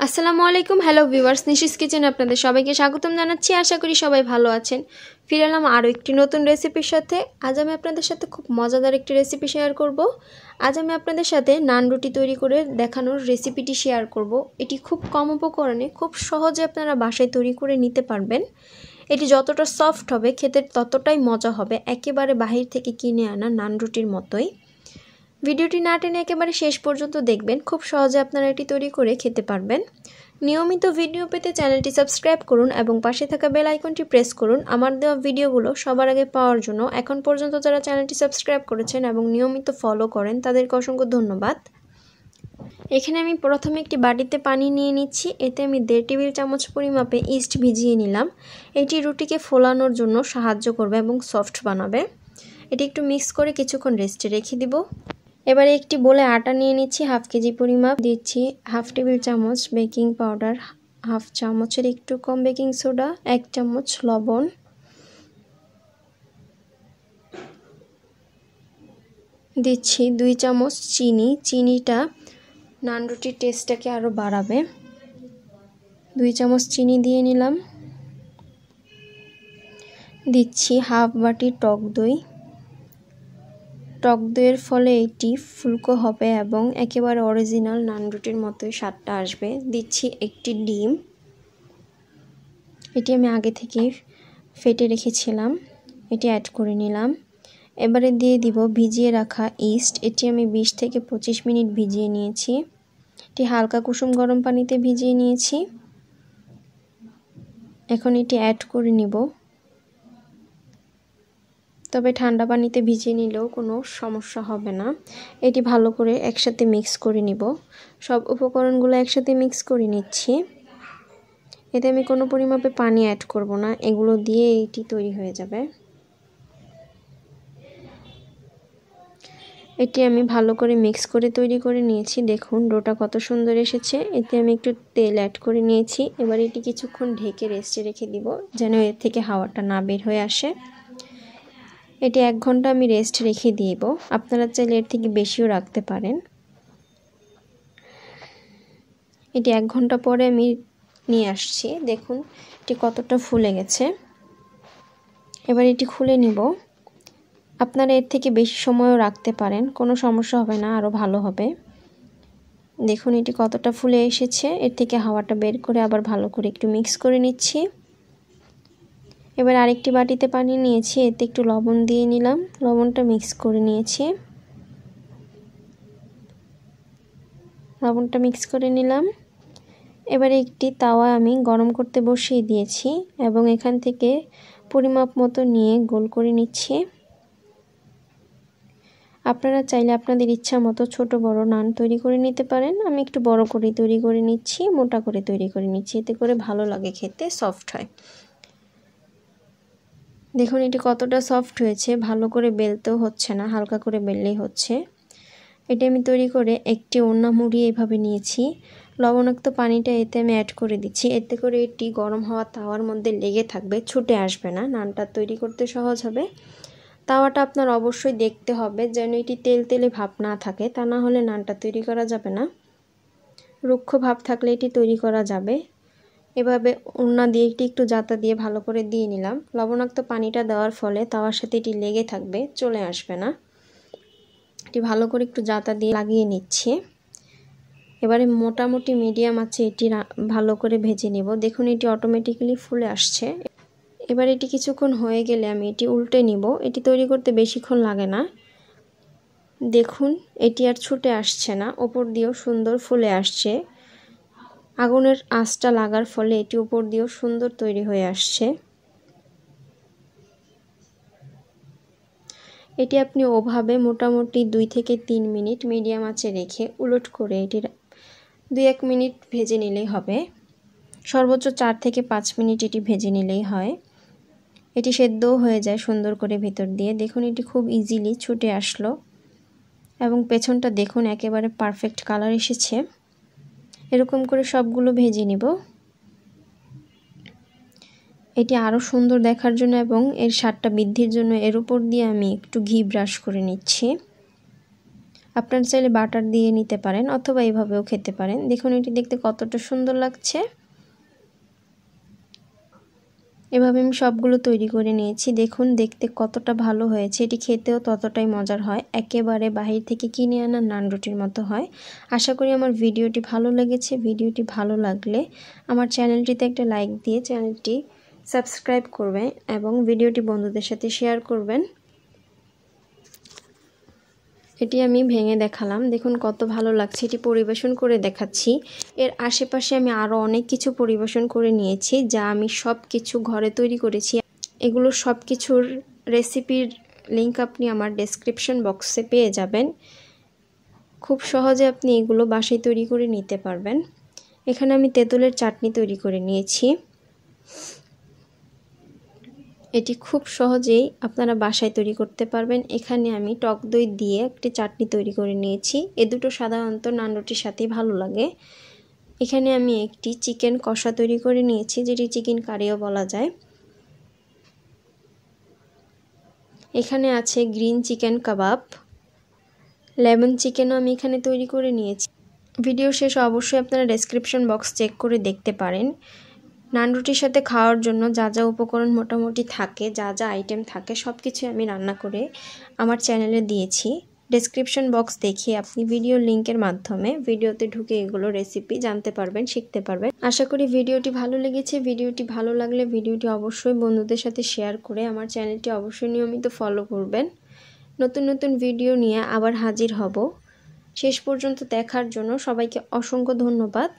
আসসালামু আলাইকুম। Hello viewers, Nishi's কিচেনে আপনাদের সবাইকে স্বাগতম জানাচ্ছি। আশা করি সবাই ভালো আছেন। ফিরে এলাম আরও একটি নতুন রেসিপির সাথে। আজ আমি আপনাদের সাথে খুব মজাদার একটি রেসিপি শেয়ার করব। আজ আমি আপনাদের সাথে নান রুটি তৈরি করে দেখানোর রেসিপিটি শেয়ার করব। এটি খুব কম উপকরণে খুব সহজে আপনারা বাসায় তৈরি করে নিতে পারবেন। এটি যতটা সফট হবে খেতে ততটাই মজা হবে, একেবারে বাহির থেকে কিনে আনা নান রুটির মতোই। ভিডিওটি না টেনে একেবারে শেষ পর্যন্ত দেখবেন, খুব সহজে আপনারা এটি তৈরি করে খেতে পারবেন। নিয়মিত ভিডিও পেতে চ্যানেলটি সাবস্ক্রাইব করুন এবং পাশে থাকা বেল আইকনটি প্রেস করুন আমার দেওয়া ভিডিওগুলো সবার আগে পাওয়ার জন্য। এখন পর্যন্ত যারা চ্যানেলটি সাবস্ক্রাইব করেছেন এবং নিয়মিত ফলো করেন তাদেরকে অসংখ্য ধন্যবাদ। এখানে আমি প্রথমে একটি বাটিতে পানি নিয়ে নিচ্ছি। এতে আমি 1.5 টেবিল চামচ পরিমাপে ইস্ট ভিজিয়ে নিলাম। এটি রুটিকে ফোলানোর জন্য সাহায্য করবে এবং সফট বানাবে। এটি একটু মিক্স করে কিছুক্ষণ রেস্টে রেখে দিব। এবারে একটি বোলে আটা নিয়ে নিচ্ছি, 1/2 কেজি পরিমাপ। দিচ্ছি 1/2 টেবিল চামচ বেকিং পাউডার, 1/2 চামচের একটু কম বেকিং সোডা, 1 চামচ লবণ, দিচ্ছি 2 চামচ চিনি। চিনিটা নান রুটির টেস্টটাকে আরও বাড়াবে। 2 চামচ চিনি দিয়ে নিলাম। দিচ্ছি 1/2 বাটি টক দই। টক দইয়ের ফলে এটি ফুলকো হবে এবং একেবারে অরিজিনাল নান রুটির মতোই স্বাদটা আসবে। দিচ্ছি একটি ডিম, এটি আমি আগে থেকে ফেটে রেখেছিলাম, এটি অ্যাড করে নিলাম। এবারে দিয়ে দিব ভিজিয়ে রাখা ইস্ট। এটি আমি 20 থেকে 25 মিনিট ভিজিয়ে নিয়েছি। এটি হালকা কুসুম গরম পানিতে ভিজিয়ে নিয়েছি। এখন এটি অ্যাড করে নিব, তবে ঠান্ডা পানিতে ভিজিয়ে নিলেও কোনো সমস্যা হবে না। এটি ভালো করে একসাথে মিক্স করে নিব। সব উপকরণগুলো একসাথে মিক্স করে নিচ্ছি। এতে আমি কোনো পরিমাপে পানি অ্যাড করব না, এগুলো দিয়ে এটি তৈরি হয়ে যাবে। এটি আমি ভালো করে মিক্স করে তৈরি করে নিয়েছি। দেখুন ডোটা কত সুন্দর এসেছে। এতে আমি একটু তেল অ্যাড করে নিয়েছি। এবার এটি কিছুক্ষণ ঢেকে রেস্টে রেখে দিব যেন এর থেকে হাওয়াটা না বের হয়ে আসে। এটি 1 ঘন্টা আমি রেস্ট রেখে দিব। আপনারা চাইলে এর থেকে বেশিও রাখতে পারেন। এটি 1 ঘন্টা পরে আমি নিয়ে আসছি। দেখুন এটি কতটা ফুলে গেছে। এবার এটি খুলে নিব। আপনারা এর থেকে বেশি সময়ও রাখতে পারেন, কোনো সমস্যা হবে না, আরও ভালো হবে। দেখুন এটি কতটা ফুলে এসেছে। এর থেকে হাওয়াটা বের করে আবার ভালো করে একটু মিক্স করে নিচ্ছি। এবার আরেকটি বাটিতে পানি নিয়েছি, এতে একটু লবণ দিয়ে নিলাম। লবণটা মিক্স করে নিয়েছি। লবণটা মিক্স করে নিলাম। এবারে একটি তাওয়া আমি গরম করতে বসিয়ে দিয়েছি এবং এখান থেকে পরিমাপ মতো নিয়ে গোল করে নিচ্ছি। আপনারা চাইলে আপনাদের ইচ্ছা মতো ছোট বড় নান তৈরি করে নিতে পারেন। আমি একটু বড় করে তৈরি করে নিচ্ছি, মোটা করে তৈরি করে নিচ্ছি, এতে করে ভালো লাগে খেতে, সফট হয়। দেখুন এটি কতটা সফট হয়েছে, ভালো করে বেলতেও হচ্ছে না, হালকা করে বেললেই হচ্ছে। এটা আমি তৈরি করে একটি ওড়না মুড়িয়ে এভাবে নিয়েছি। লবণাক্ত পানিটা এতে আমি অ্যাড করে দিচ্ছি, এতে করে এটি গরম হওয়া তাওয়ার মধ্যে লেগে থাকবে, ছুটে আসবে না, নানটা তৈরি করতে সহজ হবে। তাওয়াটা আপনার অবশ্যই দেখতে হবে যেন এটি তেল তেলে ভাব না থাকে, তা না হলে নানটা তৈরি করা যাবে না। রুক্ষ ভাব থাকলে এটি তৈরি করা যাবে। এভাবে ওড়না দিয়ে একটু জাতা দিয়ে ভালো করে দিয়ে নিলাম। লবণাক্ত পানিটা দেওয়ার ফলে তাওয়ার সাথে এটি লেগে থাকবে, চলে আসবে না। এটি ভালো করে একটু জাতা দিয়ে লাগিয়ে নিচ্ছি। এবারে মোটামুটি মিডিয়াম আছে এটি ভালো করে ভেজে নেব। দেখুন এটি অটোমেটিক্যালি ফুলে আসছে। এবার এটি কিছুক্ষণ হয়ে গেলে আমি এটি উল্টে নিব। এটি তৈরি করতে বেশিক্ষণ লাগে না। দেখুন এটি আর ছুটে আসছে না, ওপর দিয়েও সুন্দর ফুলে আসছে। আগুনের আঁচটা লাগার ফলে এটি উপর দিয়েও সুন্দর তৈরি হয়ে আসছে। এটি আপনি ওভাবে মোটামুটি 2 থেকে 3 মিনিট মিডিয়াম আঁচে রেখে উলট করে এটি 2-1 মিনিট ভেজে নিলেই হবে। সর্বোচ্চ 4 থেকে 5 মিনিট এটি ভেজে নিলেই হয়। এটি সেদ্ধও হয়ে যায় সুন্দর করে ভিতর দিয়ে। দেখুন এটি খুব ইজিলি ছুটে আসলো এবং পেছনটা দেখুন একেবারে পারফেক্ট কালার এসেছে। এরকম করে সবগুলো ভেজে নিব। এটি আরও সুন্দর দেখার জন্য এবং এর স্বাদটা বৃদ্ধির জন্য এর উপর দিয়ে আমি একটু ঘি ব্রাশ করে নিচ্ছি। আপনারা চাইলে বাটার দিয়ে নিতে পারেন অথবা এইভাবেও খেতে পারেন। দেখুন এটি দেখতে কতটা সুন্দর লাগছে। এভাবে আমি সবগুলো তৈরি করে নিয়েছি। দেখুন দেখতে কতটা ভালো হয়েছে, এটি খেতেও ততটাই মজার হয়, একেবারে বাহির থেকে কিনে আনা নান রুটির মতো হয়। আশা করি আমার ভিডিওটি ভালো লেগেছে। ভিডিওটি ভালো লাগলে আমার চ্যানেলটিতে একটা লাইক দিয়ে চ্যানেলটি সাবস্ক্রাইব করবেন এবং ভিডিওটি বন্ধুদের সাথে শেয়ার করবেন। এটি আমি ভেঙে দেখালাম, দেখুন কত ভালো লাগছে। এটি পরিবেশন করে দেখাচ্ছি। এর আশেপাশে আমি আরও অনেক কিছু পরিবেশন করে নিয়েছি, যা আমি সব কিছু ঘরে তৈরি করেছি। এগুলো সব কিছুর রেসিপির লিংক আপনি আমার ডেসক্রিপশন বক্সে পেয়ে যাবেন। খুব সহজে আপনি এগুলো বাসায় তৈরি করে নিতে পারবেন। এখানে আমি তেঁতুলের চাটনি তৈরি করে নিয়েছি। এটি খুব সহজেই আপনারা বাসায় তৈরি করতে পারবেন। এখানে আমি টক দই দিয়ে একটি চাটনি তৈরি করে নিয়েছি। এ দুটো সাধারণত নান রুটির সাথেই ভালো লাগে। এখানে আমি একটি চিকেন কষা তৈরি করে নিয়েছি, যেটি চিকেন কারিও বলা যায়। এখানে আছে গ্রিন চিকেন কাবাব, লেমন চিকেনও আমি এখানে তৈরি করে নিয়েছি। ভিডিও শেষে অবশ্যই আপনারা ডেসক্রিপশন বক্স চেক করে দেখতে পারেন। নান রুটির সাথে খাওয়ার জন্য যা যা উপকরণ মোটামুটি থাকে, যা যা আইটেম থাকে, সব কিছু আমি রান্না করে আমার চ্যানেলে দিয়েছি। ডেসক্রিপশন বক্স দেখিয়ে আপনি ভিডিও লিংকের মাধ্যমে ভিডিওতে ঢুকে এগুলো রেসিপি জানতে পারবেন, শিখতে পারবেন। আশা করি ভিডিওটি ভালো লেগেছে। ভিডিওটি ভালো লাগলে ভিডিওটি অবশ্যই বন্ধুদের সাথে শেয়ার করে আমার চ্যানেলটি অবশ্যই নিয়মিত ফলো করবেন। নতুন নতুন ভিডিও নিয়ে আবার হাজির হব। শেষ পর্যন্ত দেখার জন্য সবাইকে অসংখ্য ধন্যবাদ।